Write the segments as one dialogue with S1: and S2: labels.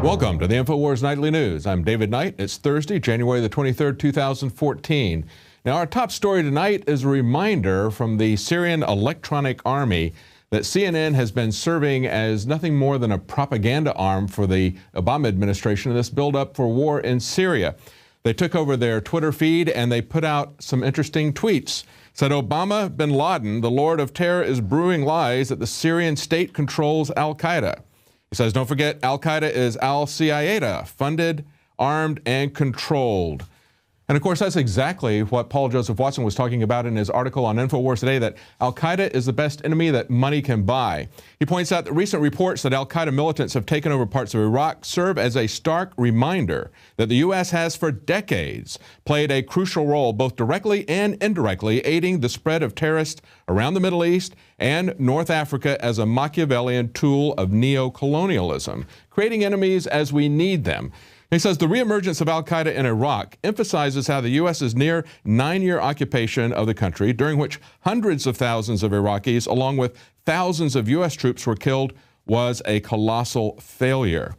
S1: Welcome to the Infowars Nightly News. I'm David Knight. It's Thursday, January the 23rd, 2014. Now, our top story tonight is a reminder from the Syrian Electronic Army that CNN has been serving as nothing more than a propaganda arm for the Obama administration in this buildup for war in Syria. They took over their Twitter feed and they put out some interesting tweets. Said Obama bin Laden, the Lord of Terror, is brewing lies that the Syrian state controls Al-Qaeda. He says, don't forget, Al-Qaeda is Al-Qaeda, funded, armed, and controlled. And of course, that's exactly what Paul Joseph Watson was talking about in his article on Infowars today, that Al-Qaeda is the best enemy that money can buy. He points out that recent reports that Al-Qaeda militants have taken over parts of Iraq serve as a stark reminder that the U.S. has for decades played a crucial role, both directly and indirectly, aiding the spread of terrorists around the Middle East and North Africa as a Machiavellian tool of neo-colonialism, creating enemies as we need them. He says the reemergence of Al-Qaeda in Iraq emphasizes how the U.S.'s near 9-year occupation of the country, during which hundreds of thousands of Iraqis, along with thousands of U.S. troops, were killed, was a colossal failure.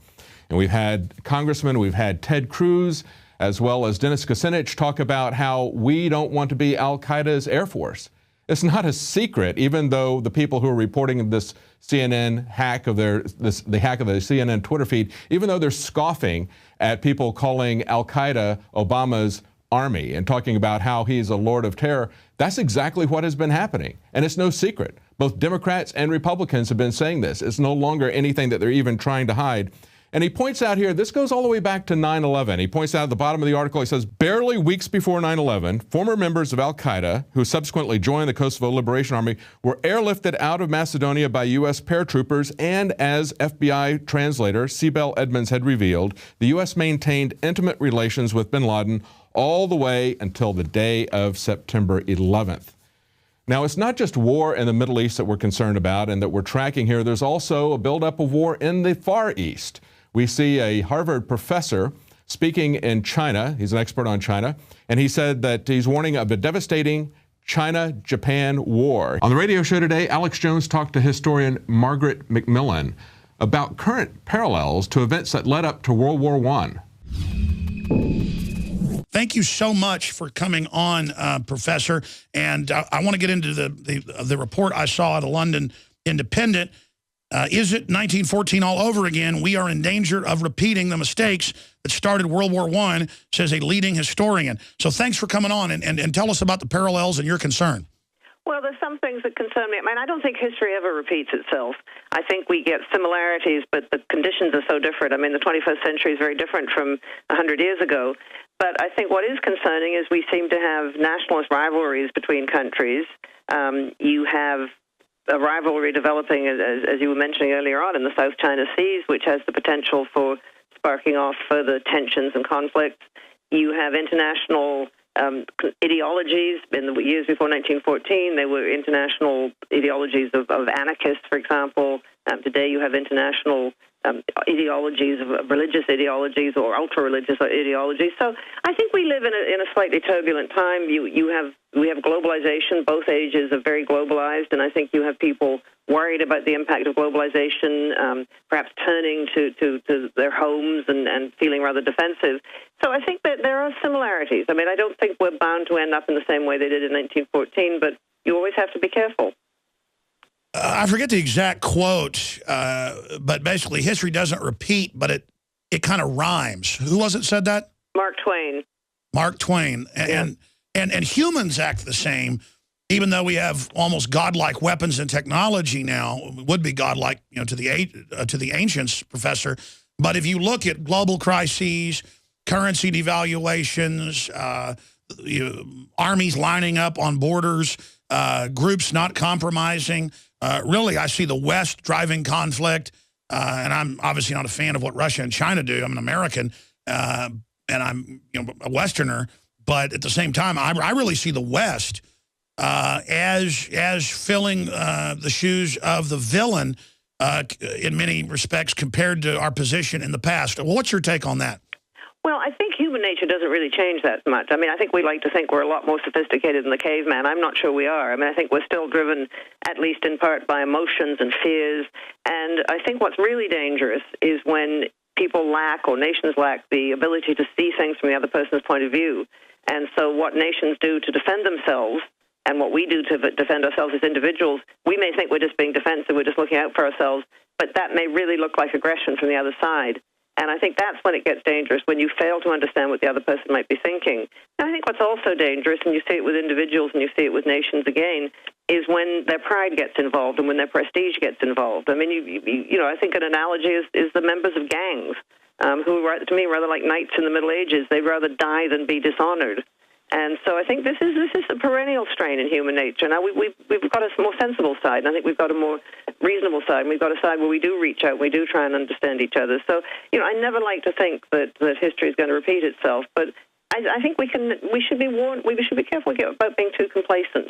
S1: And we've had congressmen, we've had Ted Cruz, as well as Dennis Kucinich talk about how we don't want to be Al-Qaeda's Air Force. It's not a secret, even though the people who are reporting this CNN hack of the hack of the CNN Twitter feed, even though they're scoffing at people calling Al-Qaeda Obama's army and talking about how he's a lord of terror, that's exactly what has been happening. And it's no secret. Both Democrats and Republicans have been saying this. It's no longer anything that they're even trying to hide. And he points out here, this goes all the way back to 9/11. He points out at the bottom of the article, he says, barely weeks before 9/11, former members of Al-Qaeda, who subsequently joined the Kosovo Liberation Army, were airlifted out of Macedonia by U.S. paratroopers, and as FBI translator Sibel Edmonds had revealed, the U.S. maintained intimate relations with bin Laden all the way until the day of September 11th. Now, it's not just war in the Middle East that we're concerned about and that we're tracking here. There's also a buildup of war in the Far East. We see a Harvard professor speaking in China. He's an expert on China. And he said that he's warning of a devastating China-Japan war. On the radio show today, Alex Jones talked to historian Margaret Macmillan about current parallels to events that led up to World War I.
S2: Thank you so much for coming on, Professor. And I want to get into the report I saw at a London Independent. Is it 1914 all over again? We are in danger of repeating the mistakes that started World War I, says a leading historian. So thanks for coming on and tell us about the parallels and your concern.
S3: Well, there's some things that concern me. I mean, I don't think history ever repeats itself. I think we get similarities, but the conditions are so different. I mean, the 21st century is very different from 100 years ago. But I think what is concerning is we seem to have nationalist rivalries between countries. You have a rivalry developing, as you were mentioning earlier on, in the South China Seas, which has the potential for sparking off further tensions and conflicts. You have international ideologies. In the years before 1914, they were international ideologies of anarchists, for example. Today you have international ideologies, of religious ideologies or ultra-religious ideologies. So I think we live in a slightly turbulent time. We have globalization. Both ages are very globalized, and I think you have people worried about the impact of globalization, perhaps turning to their homes and feeling rather defensive. So I think that there are similarities. I mean, I don't think we're bound to end up in the same way they did in 1914, but you always have to be careful.
S2: I forget the exact quote, but basically history doesn't repeat, but it kind of rhymes. Who was it said that?
S3: Mark Twain.
S2: Mark Twain. And humans act the same, even though we have almost godlike weapons and technology now, would be godlike, you know, to the ancients, Professor. But if you look at global crises, currency devaluations, armies lining up on borders, groups not compromising, really, I see the West driving conflict, and I'm obviously not a fan of what Russia and China do. I'm an American, and I'm a Westerner. But at the same time, I really see the West as filling the shoes of the villain in many respects compared to our position in the past. Well, what's your take on that?
S3: Well, I think human nature doesn't really change that much. I mean, I think we like to think we're a lot more sophisticated than the caveman. I'm not sure we are. I mean, I think we're still driven, at least in part, by emotions and fears. And I think what's really dangerous is when people lack, or nations lack, the ability to see things from the other person's point of view. And so what nations do to defend themselves and what we do to defend ourselves as individuals, we may think we're just being defensive, we're just looking out for ourselves, but that may really look like aggression from the other side. And I think that's when it gets dangerous, when you fail to understand what the other person might be thinking. And I think what's also dangerous, and you see it with individuals and you see it with nations again, is when their pride gets involved and when their prestige gets involved. I mean, you know, I think an analogy is the members of gangs, who are, to me, rather like knights in the Middle Ages. They'd rather die than be dishonored. And so I think this is a perennial strain in human nature. Now, we've got a more sensible side, and I think we've got a more reasonable side, and we've got a side where we do reach out, we do try and understand each other. So, you know, I never like to think that history is going to repeat itself, but I think we should be warned, we should be careful about being too complacent.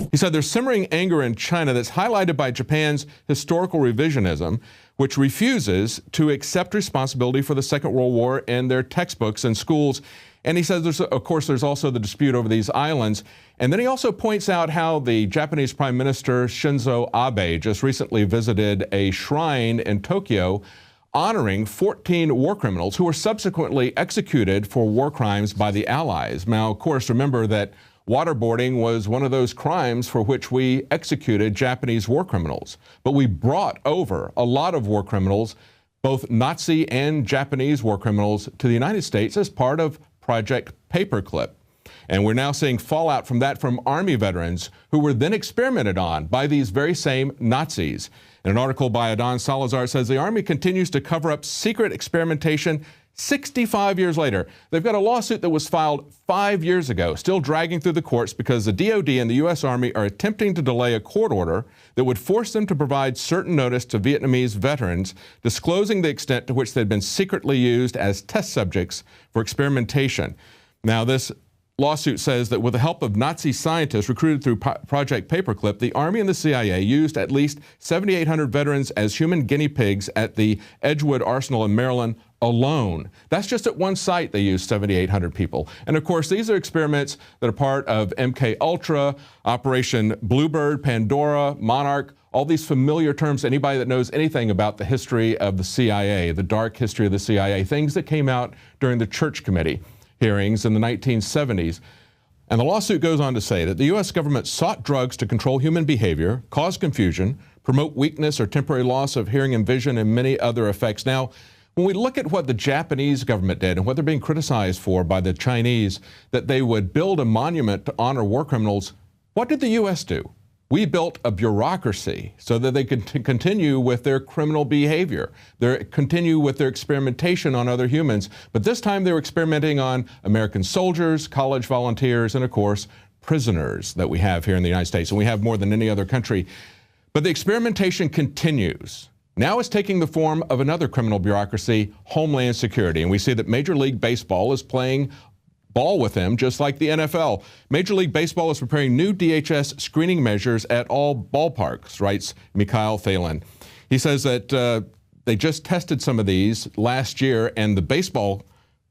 S1: He said there's simmering anger in China that's highlighted by Japan's historical revisionism, which refuses to accept responsibility for the Second World War in their textbooks and schools. And he says, there's also the dispute over these islands. And then he also points out how the Japanese Prime Minister Shinzo Abe just recently visited a shrine in Tokyo honoring 14 war criminals who were subsequently executed for war crimes by the Allies. Now, of course, remember that waterboarding was one of those crimes for which we executed Japanese war criminals. But we brought over a lot of war criminals, both Nazi and Japanese war criminals, to the United States as part of Project Paperclip. And we're now seeing fallout from that from Army veterans who were then experimented on by these very same Nazis. In an article by Adon Salazar, it says the Army continues to cover up secret experimentation 65 years later. They've got a lawsuit that was filed 5 years ago, still dragging through the courts because the DOD and the U.S. Army are attempting to delay a court order that would force them to provide certain notice to Vietnamese veterans, disclosing the extent to which they'd been secretly used as test subjects for experimentation. Now, this lawsuit says that with the help of Nazi scientists recruited through Project Paperclip, the Army and the CIA used at least 7,800 veterans as human guinea pigs at the Edgewood Arsenal in Maryland alone. That's just at one site they used 7,800 people. And of course, these are experiments that are part of MK Ultra, Operation Bluebird, Pandora, Monarch, all these familiar terms. Anybody that knows anything about the history of the CIA, the dark history of the CIA, things that came out during the Church Committee hearings in the 1970s. And the lawsuit goes on to say that the U.S. government sought drugs to control human behavior, cause confusion, promote weakness or temporary loss of hearing and vision, and many other effects. Now, when we look at what the Japanese government did and what they're being criticized for by the Chinese, that they would build a monument to honor war criminals, what did the U.S. do? We built a bureaucracy so that they could continue with their criminal behavior, continue with their experimentation on other humans. But this time they were experimenting on American soldiers, college volunteers, and of course, prisoners that we have here in the United States. And we have more than any other country. But the experimentation continues. Now it's taking the form of another criminal bureaucracy, Homeland Security. And we see that Major League Baseball is playing ball with them, just like the NFL. Major League Baseball is preparing new DHS screening measures at all ballparks, writes Mikhail Thalen. He says that they just tested some of these last year, and the baseball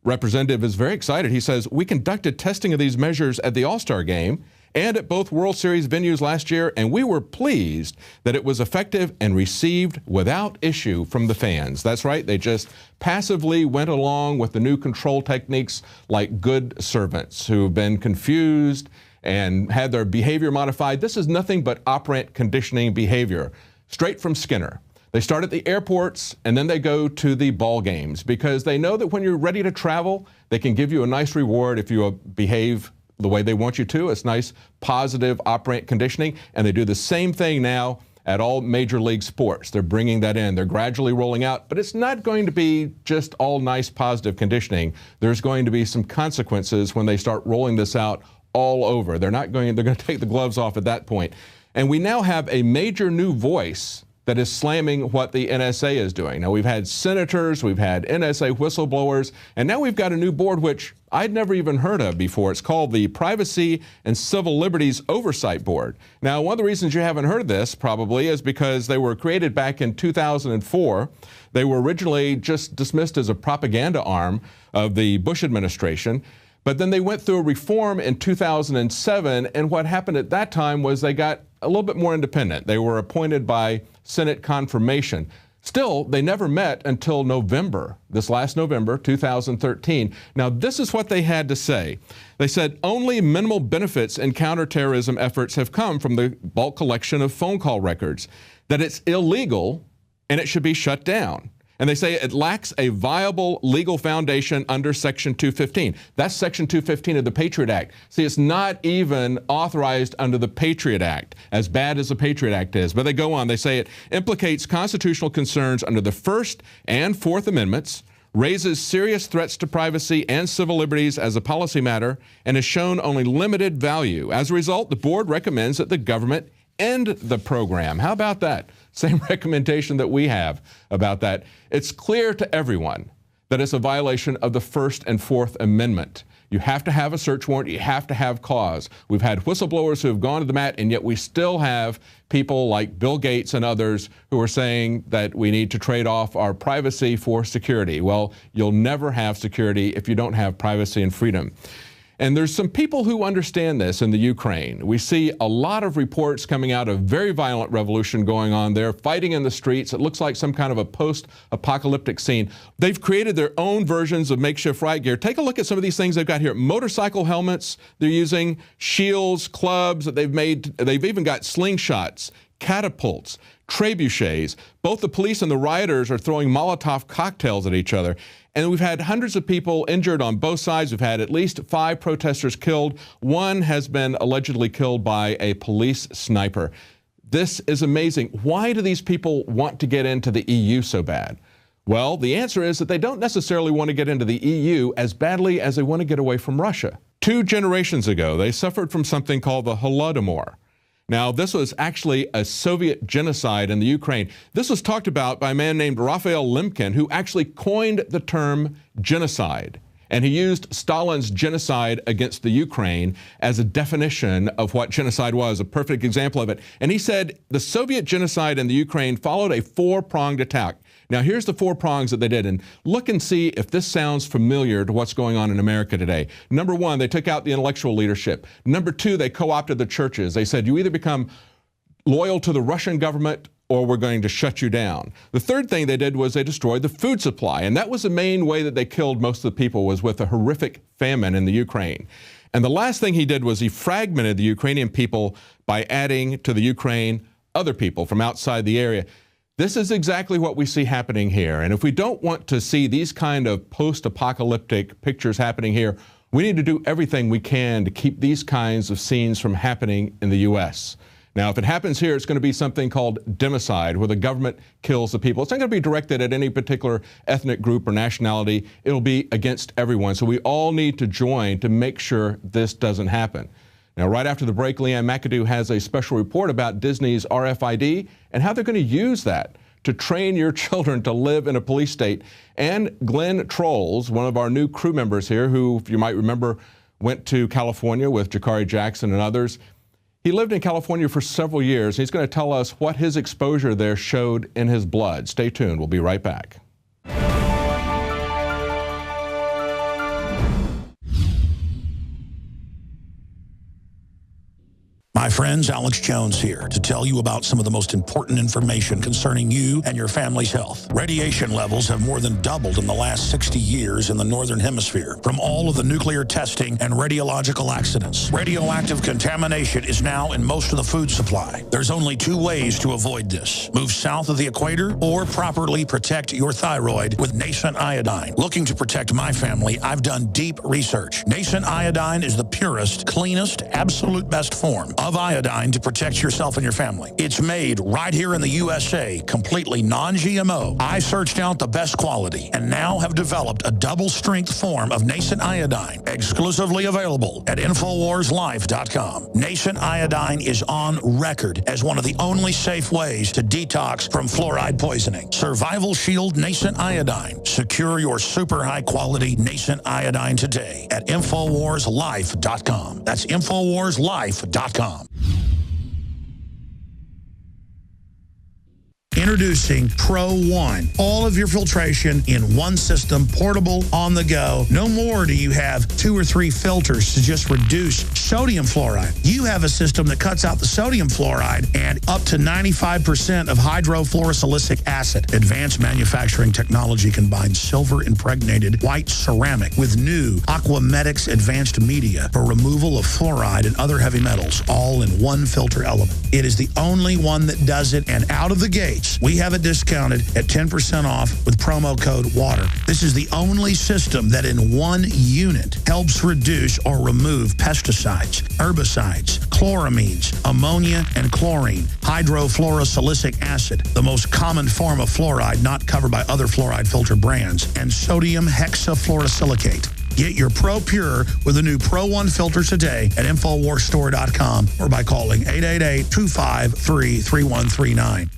S1: representative is very excited. He says, we conducted testing of these measures at the All-Star game and at both World Series venues last year, and we were pleased that it was effective and received without issue from the fans. That's right, they just passively went along with the new control techniques like good servants who've been confused and had their behavior modified. This is nothing but operant conditioning behavior, straight from Skinner. They start at the airports and then they go to the ball games because they know that when you're ready to travel, they can give you a nice reward if you behave the way they want you to. It's nice, positive, operant conditioning. And they do the same thing now at all major league sports. They're bringing that in. They're gradually rolling out. But it's not going to be just all nice, positive conditioning. There's going to be some consequences when they start rolling this out all over. They're going to take the gloves off at that point. And we now have a major new voice that is slamming what the NSA is doing. Now, we've had senators, we've had NSA whistleblowers, and now we've got a new board which I'd never even heard of before. It's called the Privacy and Civil Liberties Oversight Board. Now, one of the reasons you haven't heard of this probably is because they were created back in 2004. They were originally just dismissed as a propaganda arm of the Bush administration. But then they went through a reform in 2007, and what happened at that time was they got a little bit more independent. They were appointed by Senate confirmation. Still, they never met until November, this last November, 2013. Now, this is what they had to say. They said only minimal benefits in counterterrorism efforts have come from the bulk collection of phone call records, that it's illegal and it should be shut down. And they say it lacks a viable legal foundation under Section 215. That's Section 215 of the Patriot Act. See, it's not even authorized under the Patriot Act, as bad as the Patriot Act is. But they go on. They say it implicates constitutional concerns under the First and Fourth Amendments, raises serious threats to privacy and civil liberties as a policy matter, and has shown only limited value. As a result, the board recommends that the government end the program. How about that? Same recommendation that we have about that. It's clear to everyone that it's a violation of the First and Fourth Amendment. You have to have a search warrant. You have to have cause. We've had whistleblowers who have gone to the mat, and yet we still have people like Bill Gates and others who are saying that we need to trade off our privacy for security. Well, you'll never have security if you don't have privacy and freedom. And there's some people who understand this in the Ukraine. We see a lot of reports coming out of very violent revolution going on there, fighting in the streets. It looks like some kind of a post-apocalyptic scene. They've created their own versions of makeshift riot gear. Take a look at some of these things they've got here. Motorcycle helmets they're using, shields, clubs that they've made. They've even got slingshots, catapults, trebuchets. Both the police and the rioters are throwing Molotov cocktails at each other. And we've had hundreds of people injured on both sides. We've had at least 5 protesters killed. One has been allegedly killed by a police sniper. This is amazing. Why do these people want to get into the EU so bad? Well, the answer is that they don't necessarily want to get into the EU as badly as they want to get away from Russia. 2 generations ago, they suffered from something called the Holodomor. Now, this was actually a Soviet genocide in the Ukraine. This was talked about by a man named Raphael Lemkin, who actually coined the term genocide. And he used Stalin's genocide against the Ukraine as a definition of what genocide was, a perfect example of it. And he said the Soviet genocide in the Ukraine followed a 4-pronged attack. Now, here's the 4 prongs that they did, and look and see if this sounds familiar to what's going on in America today. Number 1, they took out the intellectual leadership. Number 2, they co-opted the churches. They said, you either become loyal to the Russian government or we're going to shut you down. The third thing they did was they destroyed the food supply, and that was the main way that they killed most of the people, was with a horrific famine in the Ukraine. And the last thing he did was he fragmented the Ukrainian people by adding to the Ukraine other people from outside the area. This is exactly what we see happening here. And if we don't want to see these kind of post-apocalyptic pictures happening here, we need to do everything we can to keep these kinds of scenes from happening in the U.S. Now, if it happens here, it's going to be something called democide, where the government kills the people. It's not going to be directed at any particular ethnic group or nationality. It'll be against everyone. So we all need to join to make sure this doesn't happen. Now, right after the break, Leanne McAdoo has a special report about Disney's RFID and how they're going to use that to train your children to live in a police state. And Glenn Trolls, one of our new crew members here, who, if you might remember, went to California with Jakari Jackson and others. He lived in California for several years. He's going to tell us what his exposure there showed in his blood. Stay tuned. We'll be right back.
S2: My friends, Alex Jones here to tell you about some of the most important information concerning you and your family's health. Radiation levels have more than doubled in the last 60 years in the Northern Hemisphere from all of the nuclear testing and radiological accidents. Radioactive contamination is now in most of the food supply. There's only 2 ways to avoid this. Move south of the equator or properly protect your thyroid with nascent iodine. Looking to protect my family, I've done deep research. Nascent iodine is the purest, cleanest, absolute best form of iodine to protect yourself and your family. It's made right here in the USA, completely non-GMO. I searched out the best quality and now have developed a double-strength form of nascent iodine, exclusively available at InfoWarsLife.com. Nascent iodine is on record as one of the only safe ways to detox from fluoride poisoning. Survival Shield Nascent Iodine. Secure your super high-quality nascent iodine today at InfoWarsLife.com. That's InfoWarsLife.com. Introducing Pro One. All of your filtration in one system, portable, on the go. No more do you have 2 or 3 filters to just reduce sodium fluoride. You have a system that cuts out the sodium fluoride and up to 95% of hydrofluorosilicic acid. Advanced manufacturing technology combines silver-impregnated white ceramic with new Aquamedics advanced media for removal of fluoride and other heavy metals, all in one filter element. It is the only one that does it, and out of the gates, we have it discounted at 10% off with promo code WATER. This is the only system that in one unit helps reduce or remove pesticides, herbicides, chloramines, ammonia, and chlorine, hydrofluorosilicic acid, the most common form of fluoride not covered by other fluoride filter brands, and sodium hexafluorosilicate. Get your Pro Pure with the new Pro One filter today at InfoWarsStore.com or by calling 888-253-3139.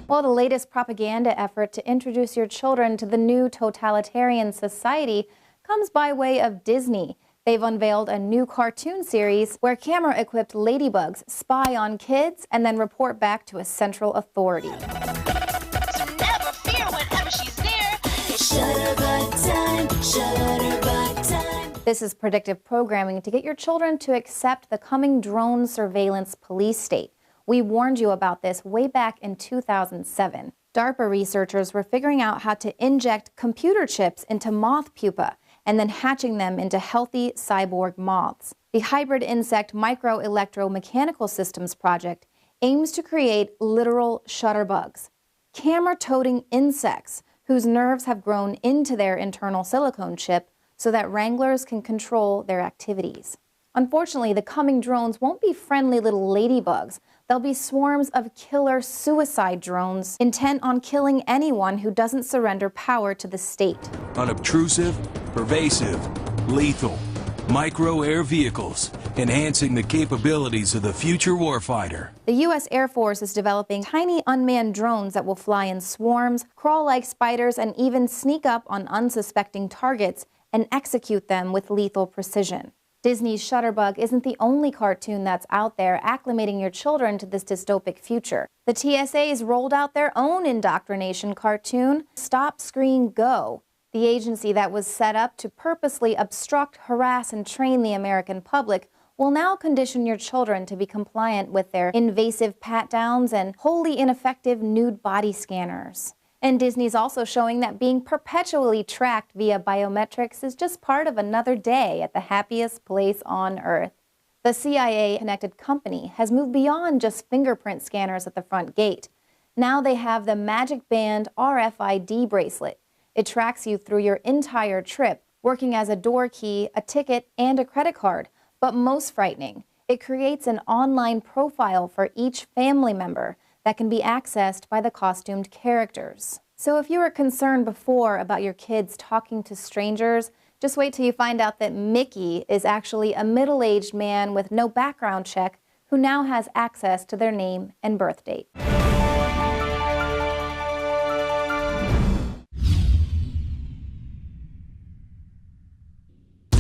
S4: Well, the latest propaganda effort to introduce your children to the new totalitarian society comes by way of Disney. They've unveiled a new cartoon series where camera-equipped ladybugs spy on kids and then report back to a central authority.
S5: So never fear whenever she's near. Shutterbug time, shutterbug time.
S4: This is predictive programming to get your children to accept the coming drone surveillance police state. We warned you about this way back in 2007. DARPA researchers were figuring out how to inject computer chips into moth pupa and then hatching them into healthy cyborg moths. The hybrid insect microelectromechanical systems project aims to create literal shutterbugs, camera-toting insects whose nerves have grown into their internal silicone chip so that wranglers can control their activities. Unfortunately, the coming drones won't be friendly little ladybugs. They'll be swarms of killer suicide drones intent on killing anyone who doesn't surrender power to the state.
S6: Unobtrusive, pervasive, lethal, micro-air vehicles, enhancing the capabilities of the future warfighter.
S4: The U.S. Air Force is developing tiny unmanned drones that will fly in swarms, crawl like spiders, and even sneak up on unsuspecting targets and execute them with lethal precision. Disney's Shutterbug isn't the only cartoon that's out there acclimating your children to this dystopic future. The TSA's rolled out their own indoctrination cartoon, Stop, Screen, Go. The agency that was set up to purposely obstruct, harass, and train the American public will now condition your children to be compliant with their invasive pat-downs and wholly ineffective nude body scanners. And Disney's also showing that being perpetually tracked via biometrics is just part of another day at the happiest place on Earth. The CIA-connected company has moved beyond just fingerprint scanners at the front gate. Now they have the Magic Band RFID bracelet. It tracks you through your entire trip, working as a door key, a ticket, and a credit card. But most frightening, it creates an online profile for each family member that can be accessed by the costumed characters. So if you were concerned before about your kids talking to strangers, just wait till you find out that Mickey is actually a middle-aged man with no background check who now has access to their name and birth date.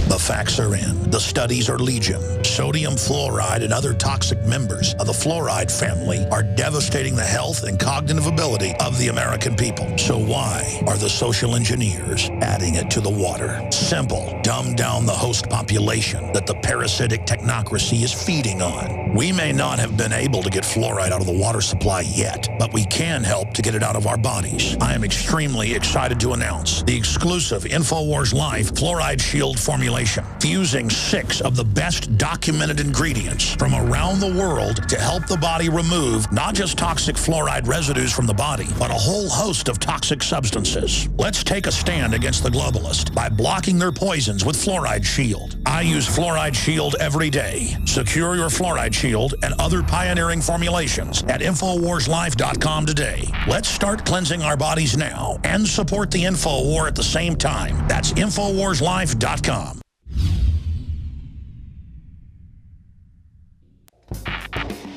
S2: The facts are in. The studies are legion. Sodium fluoride and other toxic members of the fluoride family are devastating the health and cognitive ability of the American people. So why are the social engineers adding it to the water? Simple. Dumb down the host population that the parasitic technocracy is feeding on. We may not have been able to get fluoride out of the water supply yet, but we can help to get it out of our bodies. I am extremely excited to announce the exclusive Infowars Life Fluoride Shield formulation, fusing 6 of the best documented ingredients from around the world to help the body remove not just toxic fluoride residues from the body, but a whole host of toxic substances. Let's take a stand against the globalist by blocking their poisons with Fluoride Shield. I use Fluoride Shield every day. Secure your Fluoride Shield and other pioneering formulations at InfoWarsLife.com today. Let's start cleansing our bodies now and support the Info War at the same time. That's InfoWarsLife.com.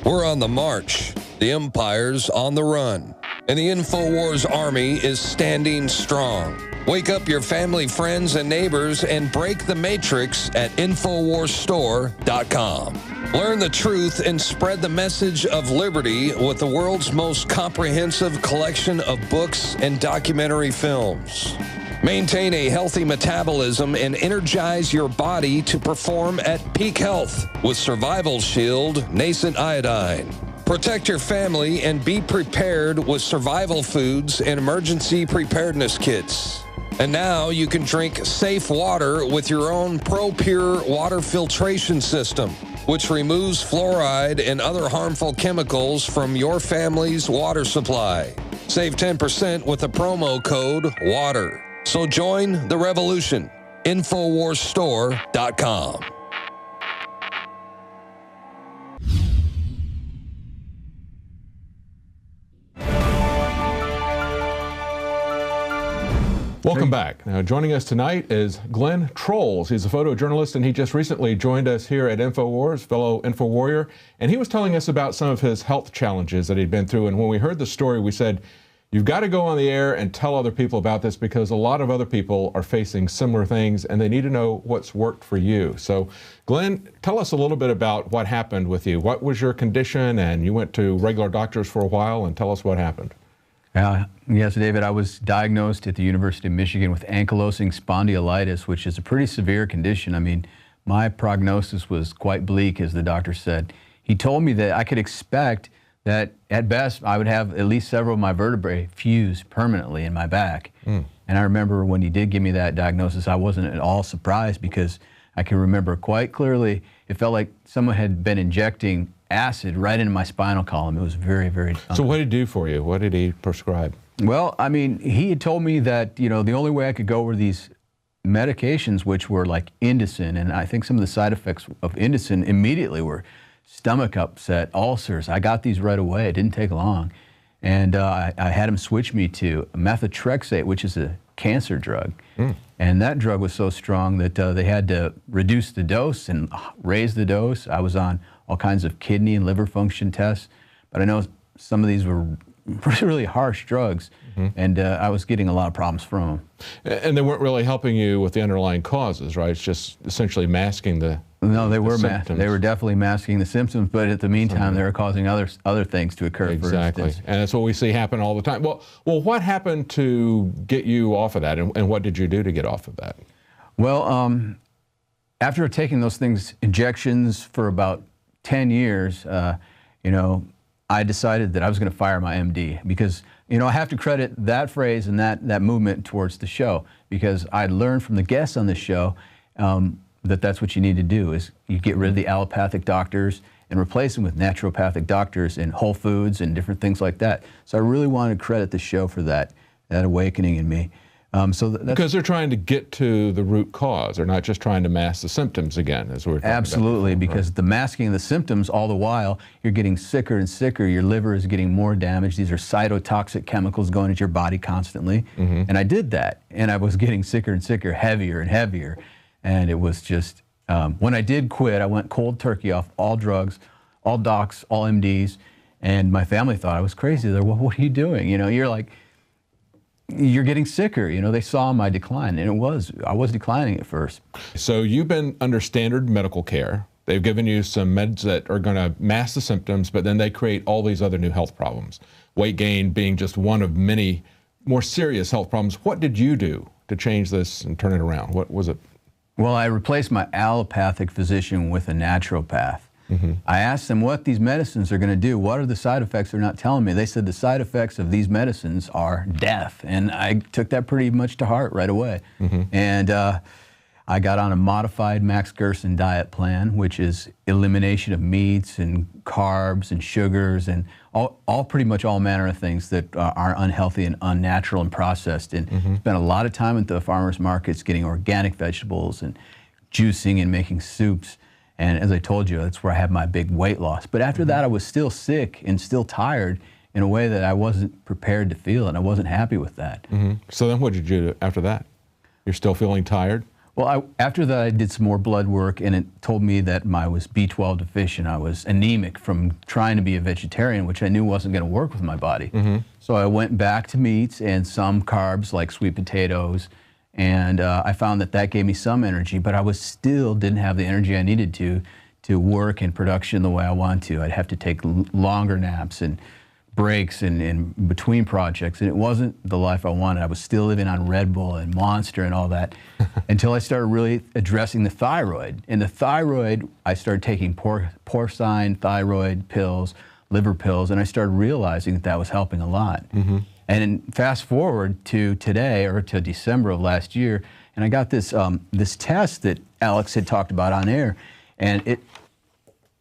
S7: We're on the march. The empire's on the run. And the Infowars army is standing strong. Wake up your family, friends, and neighbors and break the matrix at InfoWarsStore.com. Learn the truth and spread the message of liberty with the world's most comprehensive collection of books and documentary films. Maintain a healthy metabolism and energize your body to perform at peak health with Survival Shield Nascent Iodine. Protect your family and be prepared with survival foods and emergency preparedness kits. And now you can drink safe water with your own ProPure water filtration system, which removes fluoride and other harmful chemicals from your family's water supply. Save 10% with the promo code WATER. So join the revolution. InfoWarsStore.com.
S1: Welcome back. Now, joining us tonight is Glenn Trolls. He's a photojournalist, and he just recently joined us here at Infowars, fellow Info Warrior, and he was telling us about some of his health challenges that he'd been through. And when we heard the story, we said, you've got to go on the air and tell other people about this because a lot of other people are facing similar things, and they need to know what's worked for you. So, Glenn, tell us a little bit about what happened with you. What was your condition? And you went to regular doctors for a while, and tell us what happened.
S8: Yes, David, I was diagnosed at the University of Michigan with ankylosing spondylitis, which is a pretty severe condition. I mean, my prognosis was quite bleak, as the doctor said. He told me that I could expect that at best I would have at least several of my vertebrae fused permanently in my back. And I remember when he did give me that diagnosis, I wasn't at all surprised because I can remember quite clearly it felt like someone had been injecting acid right into my spinal column. It was very, very...
S1: So what did he do for you? What did he prescribe?
S8: Well, I mean, he had told me that, you know, the only way I could go were these medications, which were like Indocin, and I think some of the side effects of Indocin immediately were stomach upset, ulcers. I got these right away. It didn't take long. And I had him switch me to methotrexate, which is a cancer drug. And that drug was so strong that they had to reduce the dose and raise the dose. I was on all kinds of kidney and liver function tests, but I know some of these were really harsh drugs, and I was getting a lot of problems from them.
S1: And they weren't really helping you with the underlying causes, right? It's just essentially masking the
S8: No, they were
S1: symptoms.
S8: they were definitely masking the symptoms, but at the meantime, they were causing other things to occur.
S1: Exactly,
S8: for instance.
S1: and that's what we see happen all the time. Well, what happened to get you off of that, and what did you do to get off of that?
S8: Well, after taking those things, injections for about 10 years, you know, I decided that I was going to fire my MD because, you know, I have to credit that phrase and that movement towards the show because I learned from the guests on this show that that's what you need to do is you get rid of the allopathic doctors and replace them with naturopathic doctors in Whole Foods and different things like that. So I really wanted to credit the show for that awakening in me. Because
S1: they're trying to get to the root cause. They're not just trying to mask the symptoms again, as we were talking
S8: Absolutely,
S1: about before,
S8: because the masking of the symptoms all the while, you're getting sicker and sicker. Your liver is getting more damaged. These are cytotoxic chemicals going into your body constantly. And I did that, and I was getting sicker and sicker, heavier and heavier. And it was just, when I did quit, I went cold turkey off all drugs, all docs, all MDs, and my family thought I was crazy. They're, well, what are you doing? You know, you're like, you're getting sicker. You know, they saw my decline, and I was declining at first.
S1: So you've been under standard medical care. They've given you some meds that are going to mask the symptoms, but then they create all these other new health problems. Weight gain being just one of many more serious health problems. What did you do to change this and turn it around? What was it?
S8: Well, I replaced my allopathic physician with a naturopath. I asked them what these medicines are going to do. What are the side effects they're not telling me? They said the side effects of these medicines are death. And I took that pretty much to heart right away. And I got on a modified Max Gerson diet plan, which is elimination of meats and carbs and sugars and pretty much all manner of things that are unhealthy and unnatural and processed. And spent a lot of time at the farmers markets getting organic vegetables and juicing and making soups. And as I told you, that's where I had my big weight loss. But after that, I was still sick and still tired in a way that I wasn't prepared to feel, and I wasn't happy with that.
S1: So then what did you do after that? You're still feeling tired?
S8: Well, after that, I did some more blood work, and it told me that I was B12 deficient. I was anemic from trying to be a vegetarian, which I knew wasn't going to work with my body. So I went back to meats and some carbs like sweet potatoes, and I found that that gave me some energy, but I still didn't have the energy I needed to work in production the way I wanted to. I'd have to take longer naps and breaks in between projects, and it wasn't the life I wanted. I was still living on Red Bull and Monster and all that until I started really addressing the thyroid. And the thyroid, I started taking porcine thyroid pills, liver pills, and I started realizing that that was helping a lot. And then fast forward to today, or to December of last year, and I got this this test that Alex had talked about on air, and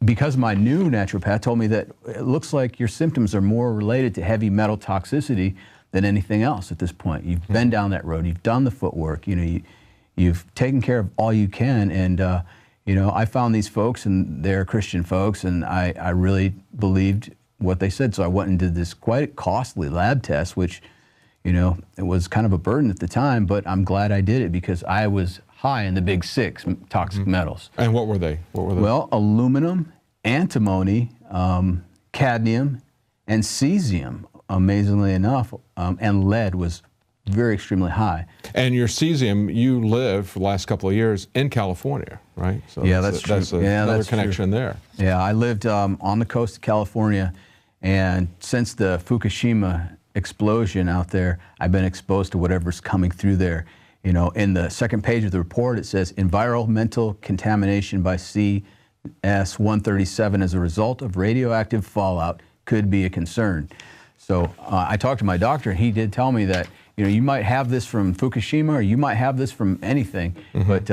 S8: because my new naturopath told me that it looks like your symptoms are more related to heavy metal toxicity than anything else at this point. You've been down that road, you've done the footwork, you know, you've taken care of all you can, and you know, I found these folks, and they're Christian folks, and I really believed what they said, so I went and did this quite costly lab test, which, you know, it was kind of a burden at the time, but I'm glad I did it because I was high in the big 6 toxic metals.
S1: And what were they? What were they?
S8: Well, aluminum, antimony, cadmium, and cesium, amazingly enough, and lead was very extremely high.
S1: And your cesium, you lived for the last couple of years in California, right? So
S8: yeah, that's true.
S1: That's another connection there.
S8: Yeah, I lived on the coast of California, and since the Fukushima explosion out there, I've been exposed to whatever's coming through there. You know, in the second page of the report, it says environmental contamination by CS-137 as a result of radioactive fallout could be a concern. So I talked to my doctor, and he did tell me that, you know, you might have this from Fukushima, or you might have this from anything, but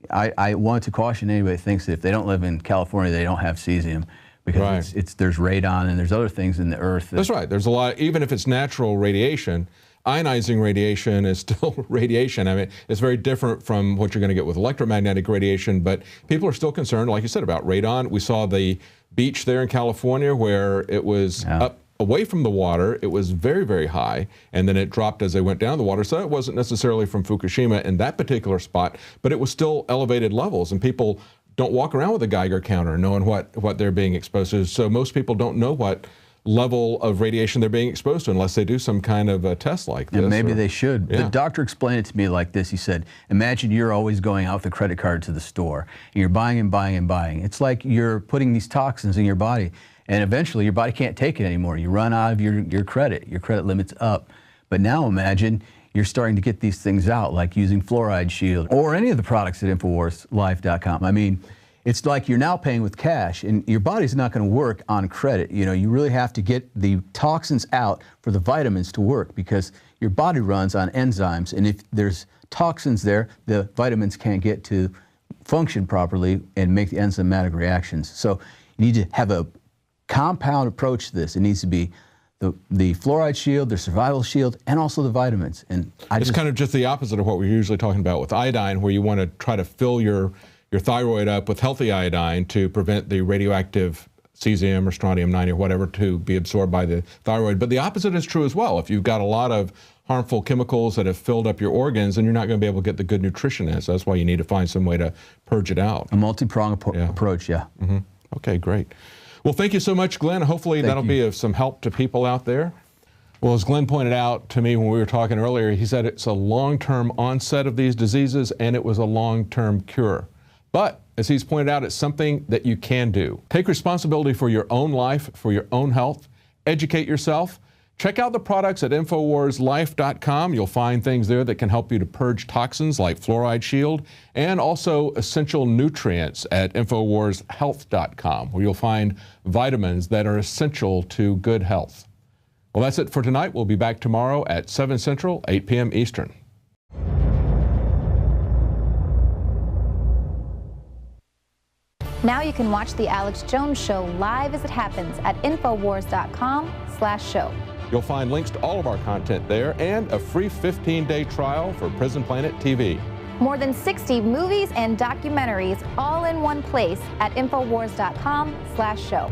S8: I want to caution anybody that thinks that if they don't live in California, they don't have cesium, because there's radon and there's other things in the earth.
S1: That's right. There's a lot, even if it's natural radiation, ionizing radiation is still radiation. I mean, it's very different from what you're going to get with electromagnetic radiation, but people are still concerned, like you said, about radon. We saw the beach there in California where it was up away from the water. It was very, very high, and then it dropped as they went down the water. So it wasn't necessarily from Fukushima in that particular spot, but it was still elevated levels, and people don't walk around with a Geiger counter knowing what they're being exposed to. So most people don't know what level of radiation they're being exposed to unless they do some kind of a test like this.
S8: And maybe they should. Yeah. The doctor explained it to me like this. He said, imagine you're always going out with a credit card to the store, and you're buying and buying and buying. It's like you're putting these toxins in your body, and eventually your body can't take it anymore. You run out of your credit limit's up. But now imagine you're starting to get these things out, like using Fluoride Shield or any of the products at InfoWarsLife.com. I mean, it's like you're now paying with cash, and your body's not going to work on credit. You know, you really have to get the toxins out for the vitamins to work, because your body runs on enzymes, and if there's toxins there, the vitamins can't get to function properly and make the enzymatic reactions. So you need to have a compound approach to this. It needs to be the Fluoride Shield, the Survival Shield, and also the vitamins. And
S1: it's kind of just the opposite of what we're usually talking about with iodine, where you want to try to fill your thyroid up with healthy iodine to prevent the radioactive cesium or strontium-90 or whatever to be absorbed by the thyroid. But the opposite is true as well. If you've got a lot of harmful chemicals that have filled up your organs, then you're not going to be able to get the good nutrition in. So that's why you need to find some way to purge it out.
S8: A multi-pronged approach, yeah.
S1: Okay, great. Well, thank you so much, Glenn. Hopefully that'll be of some help to people out there. Well, as Glenn pointed out to me when we were talking earlier, he said it's a long-term onset of these diseases, and it was a long-term cure. But, as he's pointed out, it's something that you can do. Take responsibility for your own life, for your own health. Educate yourself. Check out the products at InfoWarsLife.com. You'll find things there that can help you to purge toxins like Fluoride Shield, and also essential nutrients at InfoWarsHealth.com, where you'll find vitamins that are essential to good health. Well, that's it for tonight. We'll be back tomorrow at 7 Central, 8 p.m. Eastern.
S4: Now you can watch The Alex Jones Show live as it happens at Infowars.com/show.
S1: You'll find links to all of our content there and a free 15-day trial for Prison Planet TV.
S4: More than 60 movies and documentaries all in one place at Infowars.com/show.